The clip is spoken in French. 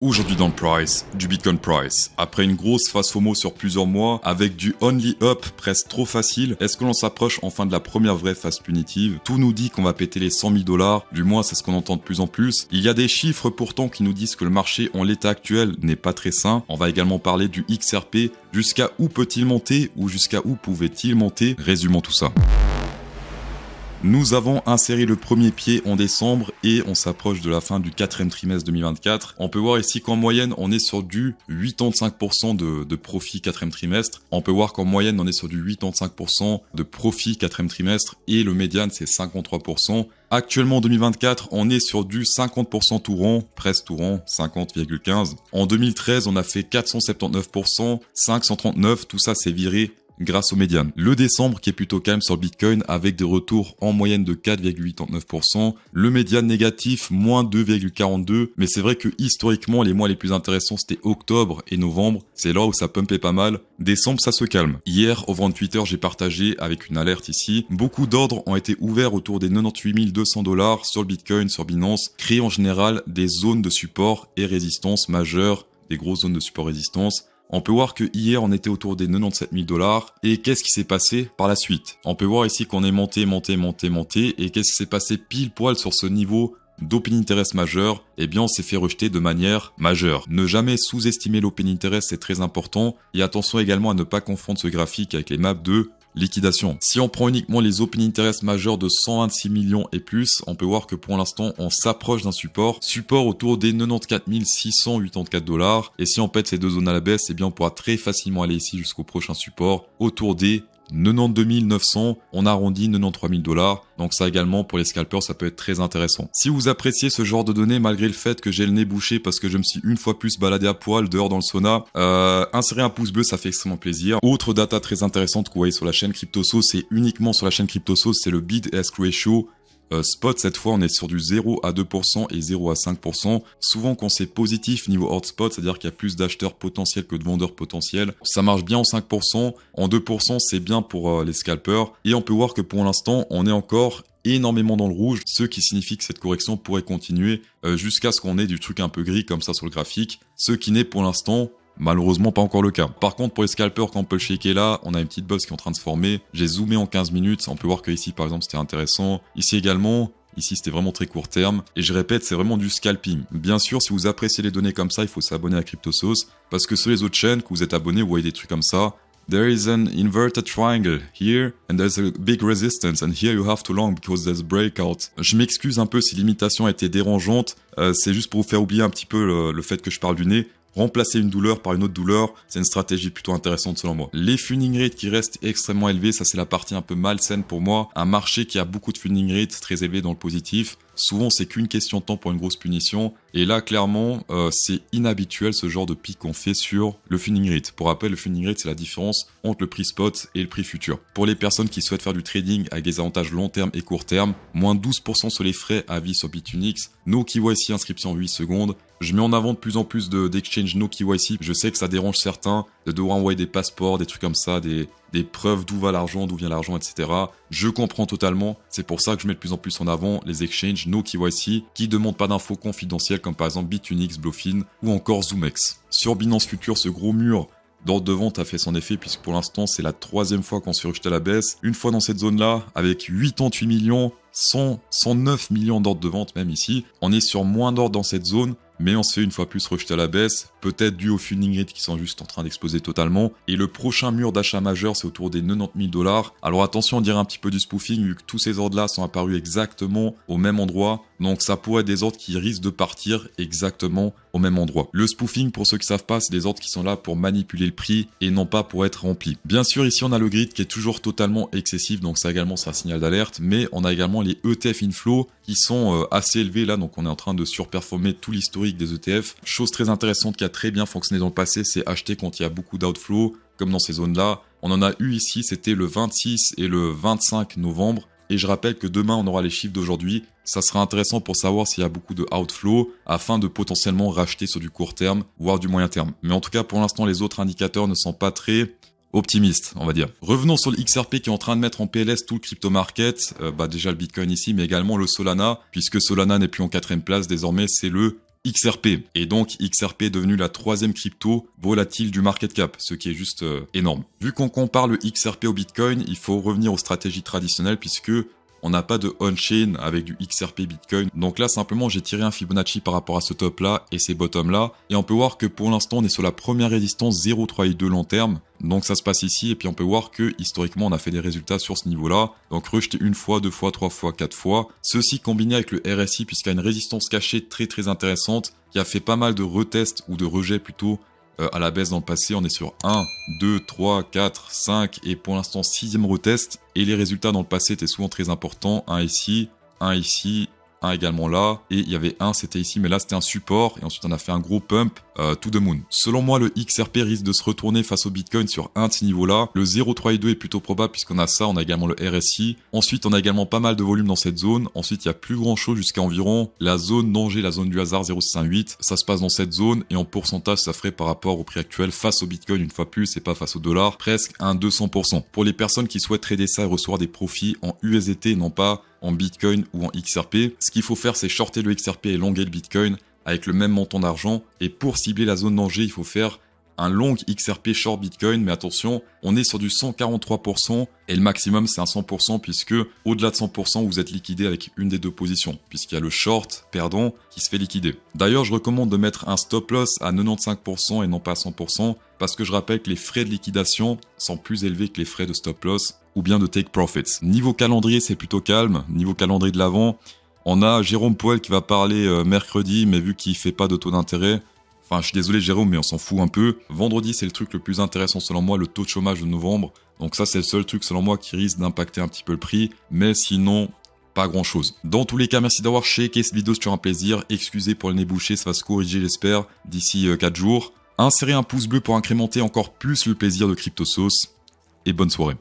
Aujourd'hui dans le price, du Bitcoin price. Après une grosse phase FOMO sur plusieurs mois, avec du only up presque trop facile, est-ce que l'on s'approche enfin de la première vraie phase punitive? Tout nous dit qu'on va péter les 100 000 $, du moins c'est ce qu'on entend de plus en plus. Il y a des chiffres pourtant qui nous disent que le marché en l'état actuel n'est pas très sain. On va également parler du XRP, jusqu'à où peut-il monter ou jusqu'à où pouvait-il monter? Résumons tout ça. Nous avons inséré le premier pied en décembre et on s'approche de la fin du 4e trimestre 2024. On peut voir ici qu'en moyenne, on est sur du 85% de profit 4e trimestre. On peut voir qu'en moyenne, on est sur du 85% de profit 4e trimestre et le médiane, c'est 53%. Actuellement, en 2024, on est sur du 50% tout rond, presque tout rond, 50,15. En 2013, on a fait 479%, 539, tout ça c'est viré grâce aux médianes. Le décembre qui est plutôt calme sur le Bitcoin avec des retours en moyenne de 4,89%. Le médiane négatif, moins 2,42%. Mais c'est vrai que historiquement, les mois les plus intéressants, c'était octobre et novembre. C'est là où ça pumpait pas mal. Décembre, ça se calme. Hier, au vent de Twitter, j'ai partagé avec une alerte ici. Beaucoup d'ordres ont été ouverts autour des 98 200 $ sur le Bitcoin, sur Binance, créant en général des zones de support et résistance majeures, des grosses zones de support-résistance. On peut voir que hier on était autour des 97 000 $. Et qu'est-ce qui s'est passé par la suite? On peut voir ici qu'on est monté. Et qu'est-ce qui s'est passé pile poil sur ce niveau d'open interest majeur? Eh bien, on s'est fait rejeter de manière majeure. Ne jamais sous-estimer l'open interest, c'est très important. Et attention également à ne pas confondre ce graphique avec les maps de liquidation. Si on prend uniquement les open interest majeurs de 126 millions et plus, on peut voir que pour l'instant, on s'approche d'un support autour des 94 684 $. Et si on pète ces deux zones à la baisse, eh bien, on pourra très facilement aller ici jusqu'au prochain support autour des 92 900, on arrondit 93 000 $. Donc ça également, pour les scalpers, ça peut être très intéressant. Si vous appréciez ce genre de données, malgré le fait que j'ai le nez bouché parce que je me suis une fois plus baladé à poil dehors dans le sauna, insérez un pouce bleu, ça fait extrêmement plaisir. Autre data très intéressante que vous voyez sur la chaîne CryptoSauce, et uniquement sur la chaîne CryptoSauce, c'est le bid-ask ratio. Spot, cette fois, on est sur du 0 à 2% et 0 à 5%. Souvent, quand c'est positif niveau hotspot, c'est-à-dire qu'il y a plus d'acheteurs potentiels que de vendeurs potentiels, ça marche bien en 5%. En 2%, c'est bien pour les scalpers. Et on peut voir que pour l'instant, on est encore énormément dans le rouge, ce qui signifie que cette correction pourrait continuer jusqu'à ce qu'on ait du truc un peu gris comme ça sur le graphique, ce qui n'est pour l'instant malheureusement pas encore le cas. Par contre, pour les scalpers, quand on peut le shaker là, on a une petite bosse qui est en train de se former. J'ai zoomé en 15 minutes. On peut voir que ici, par exemple, c'était intéressant. Ici également. Ici, c'était vraiment très court terme. Et je répète, c'est vraiment du scalping. Bien sûr, si vous appréciez les données comme ça, il faut s'abonner à CryptoSauce. Parce que sur les autres chaînes, que vous êtes abonné, vous voyez des trucs comme ça. There is an inverted triangle here, and there's a big resistance, and here you have to long because there's breakout. Je m'excuse un peu si l'imitation a été dérangeante. C'est juste pour vous faire oublier un petit peu le fait que je parle du nez. Remplacer une douleur par une autre douleur, c'est une stratégie plutôt intéressante selon moi. Les funding rates qui restent extrêmement élevés, ça c'est la partie un peu malsaine pour moi. Un marché qui a beaucoup de funding rates très élevés dans le positif, souvent c'est qu'une question de temps pour une grosse punition. Et là clairement, c'est inhabituel ce genre de pic qu'on fait sur le funding rate. Pour rappel, le funding rate c'est la différence entre le prix spot et le prix futur. Pour les personnes qui souhaitent faire du trading avec des avantages long terme et court terme, moins 12% sur les frais à vie sur Bitunix, no KYC inscription en 8 secondes. Je mets en avant de plus en plus d'exchange no KYC. Je sais que ça dérange certains de devoir envoyer des passeports, des trucs comme ça, des preuves d'où va l'argent, d'où vient l'argent, etc. Je comprends totalement. C'est pour ça que je mets de plus en plus en avant les exchanges no KYC qui demandent pas d'infos confidentielles comme par exemple Bitunix, Bluefin ou encore ZoomX. Sur Binance Future, ce gros mur d'ordre de vente a fait son effet puisque pour l'instant c'est la 3e fois qu'on se fait rejeter à la baisse. Une fois dans cette zone-là, avec 88 millions, 109 millions d'ordres de vente même ici, on est sur moins d'ordres dans cette zone. Mais on se fait une fois plus rejeter à la baisse, peut-être dû aux funding rates qui sont juste en train d'exploser totalement. Et le prochain mur d'achat majeur, c'est autour des 90 000 $. Alors attention, on dirait un petit peu du spoofing, vu que tous ces ordres-là sont apparus exactement au même endroit. Donc ça pourrait être des ordres qui risquent de partir exactement au même endroit. Le spoofing, pour ceux qui savent pas, c'est des ordres qui sont là pour manipuler le prix et non pas pour être remplis. Bien sûr, ici on a le grid qui est toujours totalement excessif, donc ça également c'est un signal d'alerte. Mais on a également les ETF inflow qui sont assez élevés là, donc on est en train de surperformer tout l'historique des ETF. Chose très intéressante qui a très bien fonctionné dans le passé, c'est acheter quand il y a beaucoup d'outflow, comme dans ces zones-là. On en a eu ici, c'était le 26 et le 25 novembre. Et je rappelle que demain, on aura les chiffres d'aujourd'hui. Ça sera intéressant pour savoir s'il y a beaucoup de outflow afin de potentiellement racheter sur du court terme, voire du moyen terme. Mais en tout cas, pour l'instant, les autres indicateurs ne sont pas très optimiste, on va dire. Revenons sur le XRP qui est en train de mettre en PLS tout le crypto market, déjà le Bitcoin ici, mais également le Solana, puisque Solana n'est plus en 4e place, désormais c'est le XRP. Et donc XRP est devenu la troisième crypto volatile du market cap, ce qui est juste énorme. Vu qu'on compare le XRP au Bitcoin, il faut revenir aux stratégies traditionnelles puisque on n'a pas de on-chain avec du XRP Bitcoin. Donc là, simplement, j'ai tiré un Fibonacci par rapport à ce top-là et ces bottoms-là. Et on peut voir que pour l'instant, on est sur la première résistance 0,382 long terme. Donc ça se passe ici. Et puis on peut voir que historiquement, on a fait des résultats sur ce niveau-là. Donc rejeté une fois, deux fois, trois fois, quatre fois. Ceci combiné avec le RSI, puisqu'il y a une résistance cachée très intéressante qui a fait pas mal de retests ou de rejets plutôt à la baisse dans le passé. On est sur 1, 2, 3, 4, 5 et pour l'instant 6e retest. Et les résultats dans le passé étaient souvent très importants. Un ici, un également là, et il y avait un, c'était ici, mais là c'était un support, et ensuite on a fait un gros pump to the moon. Selon moi, le XRP risque de se retourner face au Bitcoin sur un de ces niveaux-là. Le 0,382 est plutôt probable puisqu'on a ça, on a également le RSI. Ensuite, on a également pas mal de volume dans cette zone. Ensuite, il y a plus grand-chose jusqu'à environ la zone danger, la zone du hasard 0,618. Ça se passe dans cette zone, et en pourcentage, ça ferait par rapport au prix actuel face au Bitcoin, une fois plus, et pas face au dollar, presque un 200%. Pour les personnes qui souhaitent trader ça et recevoir des profits en USDT, non pas en Bitcoin ou en XRP, ce qu'il faut faire, c'est shorter le XRP et longer le Bitcoin avec le même montant d'argent. Et pour cibler la zone danger, il faut faire un long XRP short Bitcoin. Mais attention, on est sur du 143% et le maximum c'est un 100% puisque au-delà de 100%, vous êtes liquidé avec une des deux positions puisqu'il y a le short perdant qui se fait liquider. D'ailleurs, je recommande de mettre un stop loss à 95% et non pas à 100% parce que je rappelle que les frais de liquidation sont plus élevés que les frais de stop loss ou bien de take profits. Niveau calendrier, c'est plutôt calme. Niveau calendrier de l'avant, on a Jérôme Powell qui va parler mercredi, mais vu qu'il fait pas de taux d'intérêt, enfin, je suis désolé Jérôme, mais on s'en fout un peu. Vendredi, c'est le truc le plus intéressant selon moi, le taux de chômage de novembre. Donc ça, c'est le seul truc selon moi qui risque d'impacter un petit peu le prix, mais sinon, pas grand chose. Dans tous les cas, merci d'avoir checké cette vidéo, c'est toujours un plaisir. Excusez pour le nez bouché, ça va se corriger j'espère d'ici 4 jours. Insérez un pouce bleu pour incrémenter encore plus le plaisir de CryptoSauce et bonne soirée.